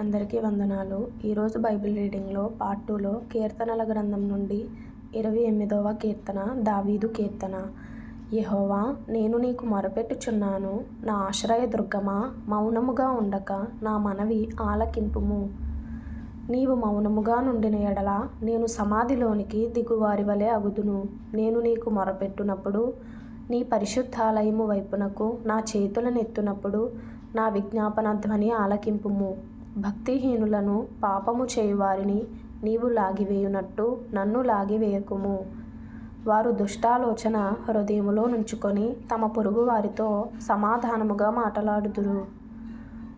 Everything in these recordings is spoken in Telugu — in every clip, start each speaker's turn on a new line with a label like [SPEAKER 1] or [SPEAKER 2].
[SPEAKER 1] అందరికీ వందనాలు. ఈరోజు బైబిల్ రీడింగ్లో పార్ట్ 2లో కీర్తనల గ్రంథం నుండి 28వ కీర్తన, దావీదు కీర్తన. యెహోవా, నేను నీకు మొరపెట్టుచున్నాను. నా ఆశ్రయ దుర్గమా, మౌనముగా ఉండక నా మనవి ఆలకింపుము. నీవు మౌనముగా నుండిన ఎడల నేను సమాధిలోనికి దిగువారి వలె అగుదును. నేను నీకు మొరపెట్టునప్పుడు, నీ పరిశుద్ధాలయము వైపునకు నా చేతులనెత్తునప్పుడు నా విజ్ఞాపన ధ్వని ఆలకింపుము. భక్తిహీనులను, పాపము చేయువారిని నీవు లాగివేయునట్టు నన్ను లాగివేయకుము. వారు దుష్టాలోచన హృదయములో నుంచుకొని తమ పొరుగు వారితో సమాధానముగా మాటలాడుదురు.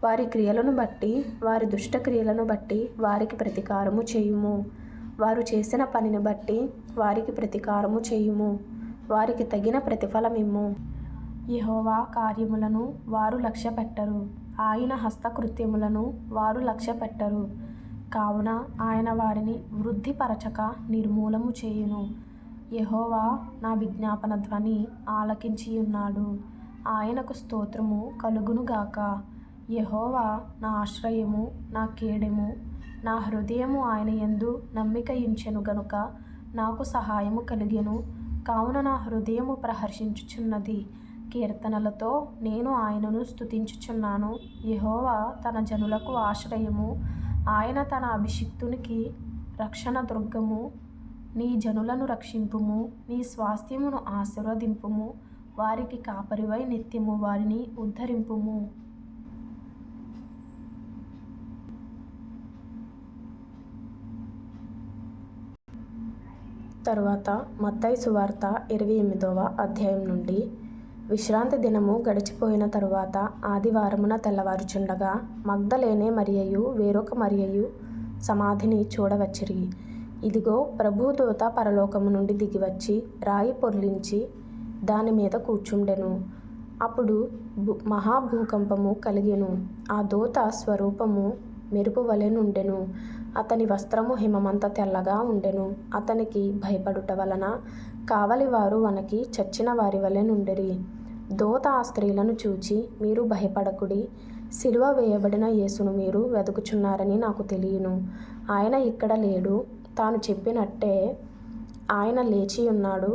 [SPEAKER 1] వారి క్రియలను బట్టి, వారి దుష్టక్రియలను బట్టి వారికి ప్రతీకారము చేయుము. వారు చేసిన పనిని బట్టి వారికి ప్రతీకారము చేయుము. వారికి తగిన ప్రతిఫలమిమ్ము. యెహోవా కార్యములను వారు లక్ష్యపెట్టరు, ఆయన హస్తకృత్యములను వారు లక్ష్యపెట్టరు. కావున ఆయన వారిని వృద్ధిపరచక నిర్మూలము చేయును. యెహోవా నా విజ్ఞాపన ధ్వని ఆలకించియున్నాడు. ఆయనకు స్తోత్రము కలుగునుగాక. యెహోవా నా ఆశ్రయము, నా కేడెము. నా హృదయము ఆయన యందు నమ్మికయుంచెను గనుక నాకు సహాయము కలిగెను. కావున నా హృదయము ప్రహర్షించుచున్నది. కీర్తనలతో నేను ఆయనను స్తుతించుచున్నాను. యెహోవా తన జనులకు ఆశ్రయము, ఆయన తన అభిషిక్తునికి రక్షణ దుర్గము. నీ జనులను రక్షింపుము, నీ స్వాస్థ్యమును ఆశీర్వదింపుము. వారికి కాపరివై నిత్యము వారిని ఉద్ధరింపుము. తరువాత మత్తయి సువార్త 28వ అధ్యాయం నుండి. విశ్రాంతి దినము గడిచిపోయిన తరువాత ఆదివారమున తెల్లవారుచుండగా మగ్దలేనే మరియయు వేరొక మరియయు సమాధిని చూడవచ్చిరి. ఇదిగో, ప్రభుదూత పరలోకము నుండి దిగివచ్చి రాయి పొర్లించి దాని మీద కూర్చుండెను. అప్పుడు మహాభూకంపము కలిగెను. ఆ దూత స్వరూపము మెరుపు వలె నుండెను. అతని వస్త్రము హిమమంత తెల్లగా ఉండెను. అతనికి భయపడుట వలన కావలివారు వణకి చచ్చిన వారి వలె నుండిరి. దూత ఆ స్త్రీలను చూచి, మీరు భయపడకుడి, సిలువ వేయబడిన యేసును మీరు వెదుకుచున్నారని నాకు తెలియను. ఆయన ఇక్కడ లేడు, తాను చెప్పినట్టే ఆయన లేచియున్నాడు.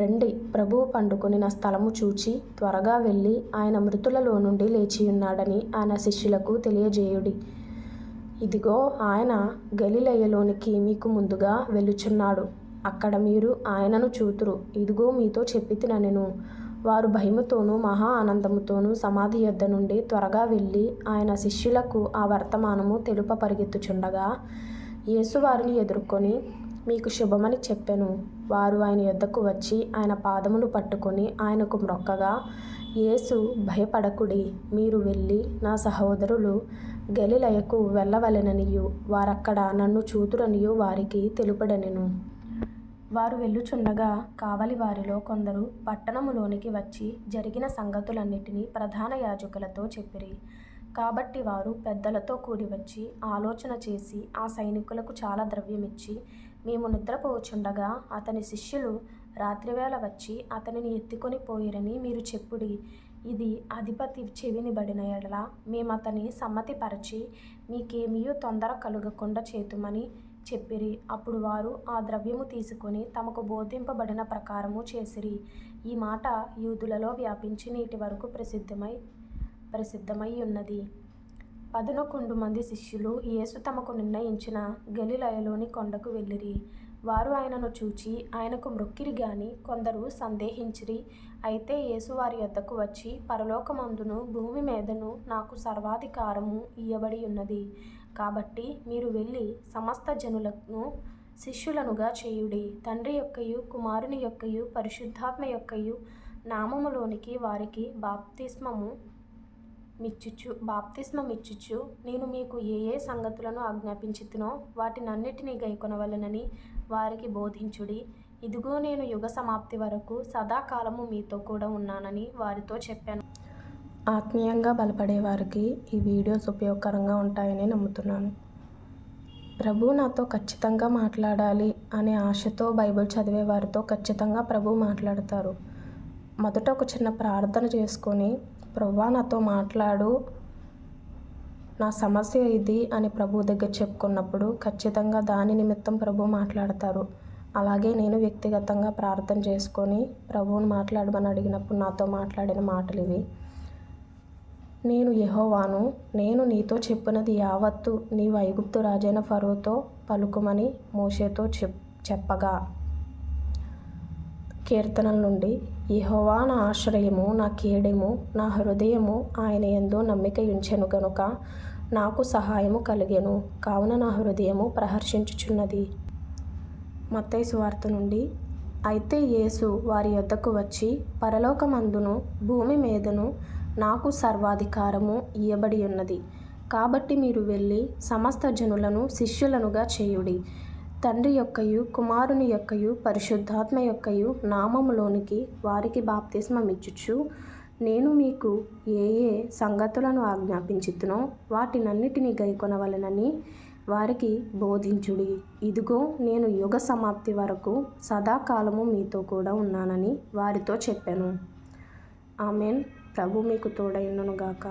[SPEAKER 1] రండి, ప్రభువు పండుకొనిన స్థలము చూచి త్వరగా వెళ్ళి ఆయన మృతులలో నుండి లేచియున్నాడని ఆయన శిష్యులకు తెలియజేయుడి. ఇదిగో, ఆయన గలిలయలోనికి మీకు ముందుగా వెళ్ళుచున్నాడు. అక్కడ మీరు ఆయనను చూతురు. ఇదిగో, మీతో చెప్పితినెను. వారు భయముతోనూ మహా ఆనందముతోనూ సమాధి యొద్ద నుండి త్వరగా వెళ్ళి ఆయన శిష్యులకు ఆ వర్తమానము తెలుప పరిగెత్తుచుండగా యేసు వారిని ఎదుర్కొని, మీకు శుభమని చెప్పెను. వారు ఆయన యొద్దకు వచ్చి ఆయన పాదములు పట్టుకొని ఆయనకు మ్రొక్కగా, యేసు, భయపడకుడి, మీరు వెళ్ళి నా సహోదరులు గలిలయకు వెళ్ళవలెననియు వారక్కడ నన్ను చూతురనియు వారికి తెలుపడనెను. వారు వెళ్ళుచుండగా కావలి వారిలో కొందరు పట్టణములోనికి వచ్చి జరిగిన సంగతులన్నిటినీ ప్రధాన యాజకులతో చెప్పిరి. కాబట్టి వారు పెద్దలతో కూడి వచ్చి ఆలోచన చేసి ఆ సైనికులకు చాలా ద్రవ్యమిచ్చి, మేము నిద్రపోచుండగా అతని శిష్యులు రాత్రివేళ వచ్చి అతనిని ఎత్తుకొని పోయిరని మీరు చెప్పుడి. ఇది అధిపతి చెవినిబడిన ఎడల మేమతని సమ్మతిపరచి మీకేమీయూ తొందర కలుగకుండా చేతుమని చెప్పిరి. అప్పుడు వారు ఆ ద్రవ్యము తీసుకొని తమకు బోధింపబడిన ప్రకారము చేసిరి. ఈ మాట యూదులలో వ్యాపించి నేటి వరకు ప్రసిద్ధమై ఉన్నది. 11 మంది శిష్యులు యేసు తమకు నిర్ణయించిన గలిలయలోని కొండకు వెళ్ళిరి. వారు ఆయనను చూచి ఆయనకు మ్రొక్కిరి గాని కొందరు సందేహించిరి. అయితే యేసు వారి యొద్దకు వచ్చి, పరలోకమందును భూమి మీదను నాకు సర్వాధికారము ఇయ్యబడి ఉన్నది. కాబట్టి మీరు వెళ్ళి సమస్త జనులను శిష్యులనుగా చేయుడి. తండ్రి యొక్కయు, కుమారుని యొక్కయు, పరిశుద్ధాత్మ యొక్కయు నామములోనికి వారికి బాప్తిస్మమిచ్చుచు నేను మీకు ఏ ఏ సంగతులను ఆజ్ఞాపించితినో వాటినన్నిటినీ గైకొనవలెనని వారికి బోధించుడి. ఇదిగో, నేను యుగ సమాప్తి వరకు సదాకాలము మీతో కూడా ఉన్నానని వారితో చెప్పాను. ఆత్మీయంగా బలపడే వారికి ఈ వీడియోస్ ఉపయోగకరంగా ఉంటాయని నమ్ముతున్నాను. ప్రభు నాతో ఖచ్చితంగా మాట్లాడాలి అనే ఆశతో బైబిల్ చదివే వారితో ఖచ్చితంగా ప్రభు మాట్లాడతారు. మొదట ఒక చిన్న ప్రార్థన చేసుకొని, ప్రభువా నాతో మాట్లాడు, నా సమస్య ఇది అని ప్రభు దగ్గర చెప్పుకున్నప్పుడు ఖచ్చితంగా దాని నిమిత్తం ప్రభు మాట్లాడతారు. అలాగే నేను వ్యక్తిగతంగా ప్రార్థన చేసుకొని ప్రభువుని మాట్లాడమని అడిగినప్పుడు నాతో మాట్లాడిన మాటలు ఇవి. నేను యెహోవాను, నేను నీతో చెప్పినది యావత్తు నీవు ఐగుప్తు రాజైన ఫరోతో పలుకుమని మోషేతో చెప్పగా. కీర్తనల నుండి. యెహోవా నా ఆశ్రయము, నా కేడెము, నా హృదయము ఆయన యందు నమ్మిక ఉంచెను గనుక నాకు సహాయము కలిగెను. కావున నా హృదయము ప్రహర్షించుచున్నది. మత్తయి సువార్త నుండి. అయితే యేసు వారి యొద్దకు వచ్చి, పరలోకమందును భూమి మీదను నాకు సర్వాధికారము ఇయ్యబడి ఉన్నది. కాబట్టి మీరు వెళ్ళి సమస్త జనులను శిష్యులనుగా చేయుడి. తండ్రి యొక్కయు కుమారుని యొక్కయు పరిశుద్ధాత్మ యొక్కయు నామములోనికి వారికి బాప్తిస్మమిచ్చుచు, నేను మీకు ఏ ఏ సంగతులను ఆజ్ఞాపించితినో వాటినన్నిటినీ గైకొనవలెనని వారికి బోధించుడి. ఇదిగో నేను యుగ సమాప్తి వరకు సదాకాలము మీతో కూడా ఉన్నానని వారితో చెప్పెను. ఆమేన్. ప్రభు మీకు తోడైయుండును గాక.